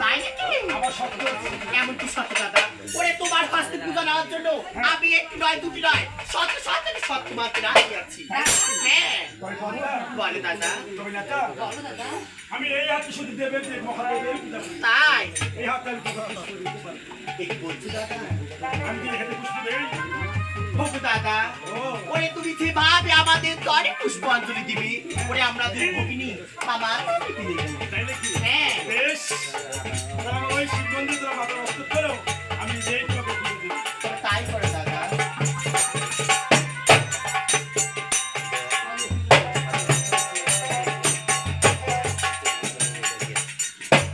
তাই নাকি? এমনকি সত্য দাদা, ওরে তোমার কাছে পূজা নেওয়ার জন্য আমি একটি নয় দুটি নয় সত্য মাত্র রাজি আছি। হ্যাঁ বলে দাদা। আমি এই হাতে শুধু দেবের মহাদেবের পূজা করি। তাই এই হাতে আমি পুষ্প দিতে পারি। এই বলছো দাদা? আমি কি এখানে পুষ্প দেই? বলছো দাদা, ওরে তুমি যেভাবে আমাদের দরে পুষ্পাঞ্জলি দিবি, ওরে আমরা দেব ভগিনী আমার তাই নাকি? হ্যাঁ বেশ, তাহলে ওই শিবমন্দির তোরা মাথা নষ্ট করো, আমি যেই তোমাকে পুজো দিই। তাই করে দাদা।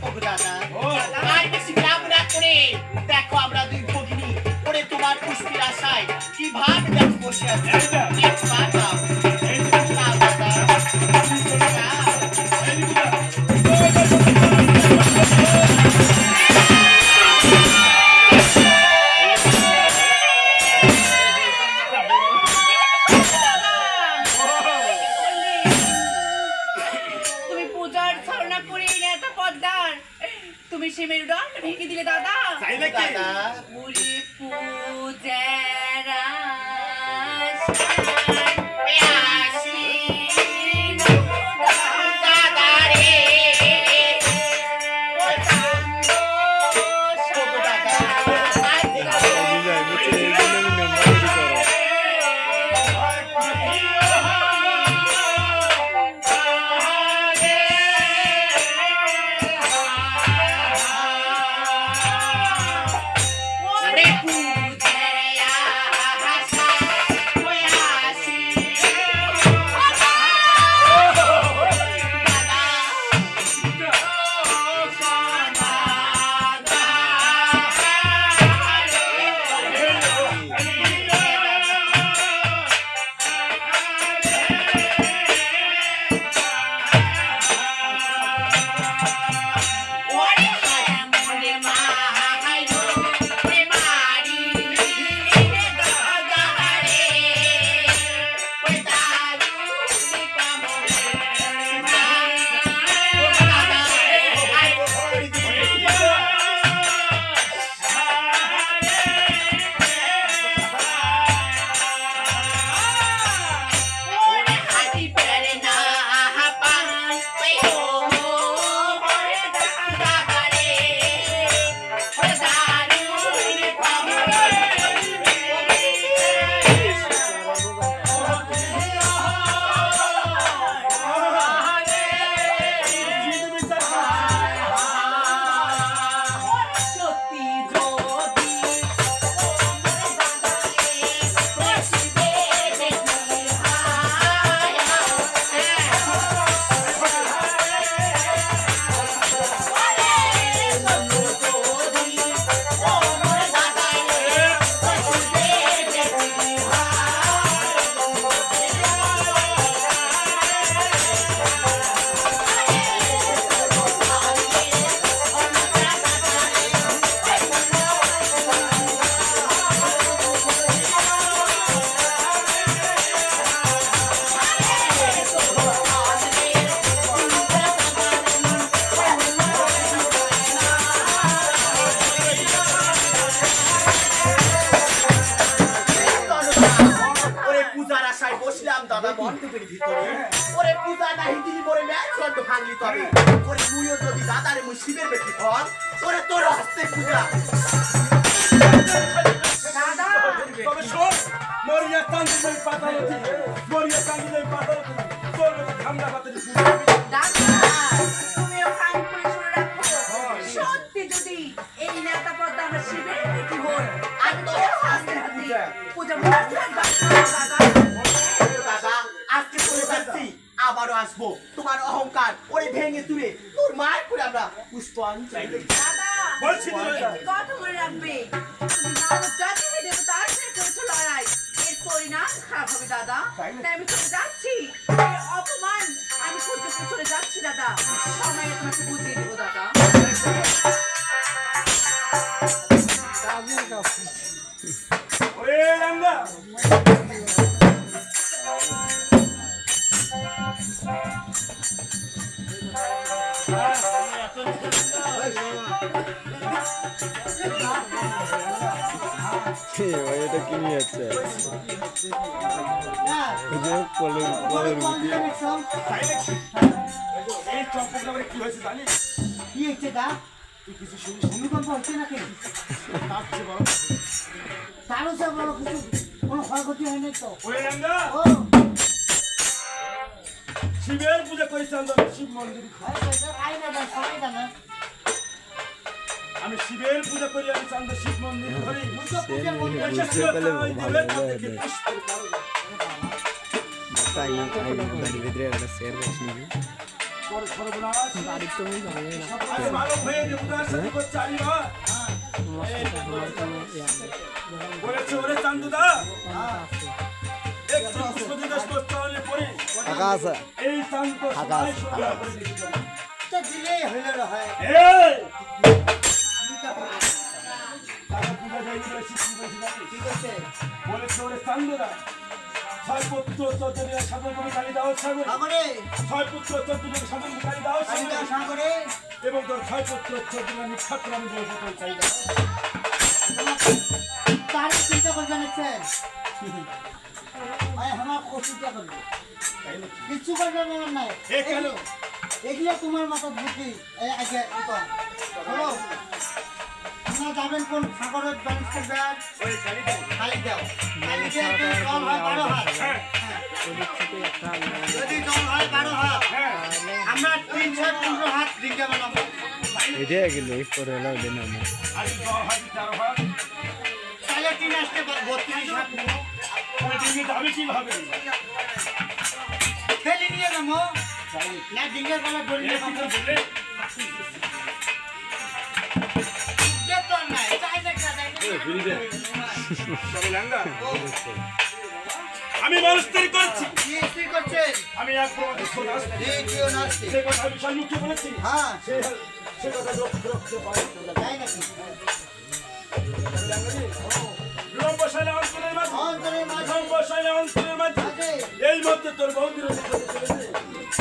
ওগো দাদা, আর বেশি গ্রাম না করে দেখো আমরা দুই ভগিনী ওরে তোমার পুষ্পের আশায় কিভাবে দেখো বসে আছি। একবার দাও, দাও দাদা, দাও। তুমি পূজার ছলনা করে নেতা পদ্মার তুমি সে মেরুদণ্ড ভেঙে দিলে দাদা। তাই নাকি? দাদা পুরি পূজার দাদা মণ্ডপের ভিতরে ওরে পূজা নাহি দিলি মোরে ম্যাচ ছন্দ ভাঙলি তবে ওরে মুইও যদি দাদারে মুই শিবের বেটি হন তোরে তোর হস্তে পূজা দাদা তবে শোন, মরিয়া কান্দিলেই পাতাল থেকে, মরিয়া কান্দিলেই পাতাল থেকে, তোর মতো ঠান্ডা পাতালে পূজা দিবি। দাদা তুমিও কান করে শুনে রাখো, সত্যি যদি এই নেতা পদ্মা আমার শিবের বেটি হন আর তোর হাতে হাতে পূজা মন্দির দাদা দাদা আজকে চলে যাচ্ছি আবারও আসবো তোমার অহংকার ওরে ভেঙে তুলে তোর মায়ের করে আমরা পুষ্পাঞ্জলি দেব। দাদা বলছি তো এটা। কথা মনে রাখবে, তুমি মানব জাতি হয়ে দেবতার সাথে করেছো লড়াই, এর পরিণাম খারাপ হবে দাদা। তাই আমি চলে যাচ্ছি, এই অপমান আমি সহ্য করে চলে যাচ্ছি দাদা, সময় তোমাকে বুঝিয়ে দেবো দাদা। ওরে রাঙ্গা, এটা কি নিয়ে যাচ্ছে ওই যে পলের তাই নাকি? এই চম্পকটা মানে কি হয়েছে জানিস? কি হচ্ছে দা? তুই কিছু শুনিস? ভূমিকম্প হচ্ছে নাকি? তার চেয়ে বড় তারও সে বড় কিছু কোনো ক্ষয়ক্ষতি হয়নি তো? ওরে রাঙ্গা, ও শিবের পূজা করিস চান্দা, শিব মন্দির। সবাই জানে। আমি শিবের পূজা করি, আমি চান্দা শিব মন্দির করি। বুঝতে মন্দির বিশেষ করে বুঝতে পারলে ওই ভালো দেবের হবে। মধ্যে পুষ্পের কারণ। বাড়ির ভিতরে একটা শেয়ার করছি নাকি বড় সর্বনাশ। বাড়ির তো আমি জানি না আরে মানব হয়ে দেবতার সাথে করছে আলী বাবা। বলেছে ওরে চান্দুদা, একটু পুষ্প দিতে করতে হলে পরে আকাশ এই চান্দ সবাই সোনা করে দিতে হবে। তো দিলেই হইলে হয়। এই! তারা পূজা যাইনি বলে শিব পূজা জানিস? ঠিক আছে। বলেছে ওরে চান্দুদা, ছয় পুত্র চতুর্দিনে সাধন করে গালি দাও সাগরে, সাগরে, ছয় পুত্র চতুর্দিনে সাধন করে গালি দাও কালিকা সাগরে, সাগরে, এবং তোর ছয় পুত্র চতুর্দিনে মিথ্যা প্রমাণ বলে তোর চাই দাও। তার চিন্তা করবেন স্যার। আমার চিন্তা করবে। তাই নাকি? কিচ্ছু করবে মনে নাই। এ কেন? এগুলো তোমার মাথার বুদ্ধি। আগে শোনো, তোমরা যাবেন কোন সাগরের ব্যালেন্স করবেন? ওই গালি দাও। খালি দাও। খালি দিয়ে যদি জল হয় 12 হাত। হ্যাঁ, যদি জল হয় 12 হাত, হ্যাঁ। আমরা 315 হাত ডিঙ্গা বানাবো। এটা গেল পরে হলো ওদের নাম আর কি দশ হাত, 4 হাত? তাহলে 3 আসতে 32 হাত নেবো। তাহলে ডিঙি যাবে কিভাবে? ফেলে নিয়ে যাবো। না ডিঙ্গের গলা এ ধরিয়ে কি যাবো। বললে? বেতন নাই, চাই দেখা যায় না। তবে ল্যাংড়া, আমি মানুষ তৈরি করছি, কি স্থির করছেন? আমি এক প্রমাণিত সোনাস। এই কেউ নাচছে। সে কথা বিশাল মুখে বলেছি, হ্যাঁ, সে কথা রক্ষতে পারে। তাই নাকি? লম্বশালে অঞ্চলের মাঝে, অন্তরের মাঝে লম্বশালে অঞ্চলের মাঝে, আছে। এই মধ্যে তোর বন্ধুর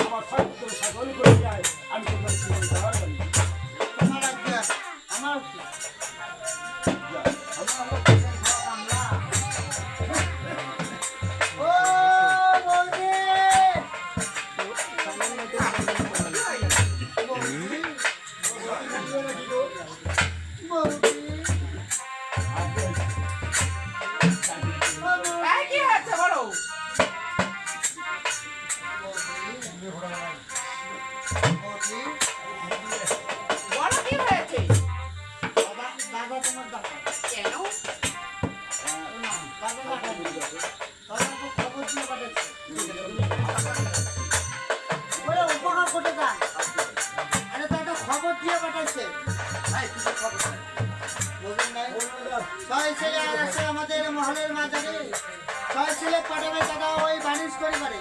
আমার সাহিত্য সাগর করে যায়, আমি তোমার জীবন দেওয়ার জন্য। তোমার আজ্ঞা, আমার ও বৌদি! বৌদি! এই কি হয়েছে বলো? বৌদি! বলো কি হয়েছে? বাবা, বাবা তোমার বাবা। কেন? বাবা বাবা দিল। বাবা খুব খবর দিয়ে পাঠাচ্ছে। ওরে উপহার করতে যান। আরে তো একটা খবর দিয়ে পাঠাচ্ছে। ভাই, কিসের খবর? বুঝলেন নাই? 6 ছেলে আর আছে আমাদের মহলের মাঝারে। 6 ছেলে পাঠাবে দাদা ওই বাণিজ্য করে পারে।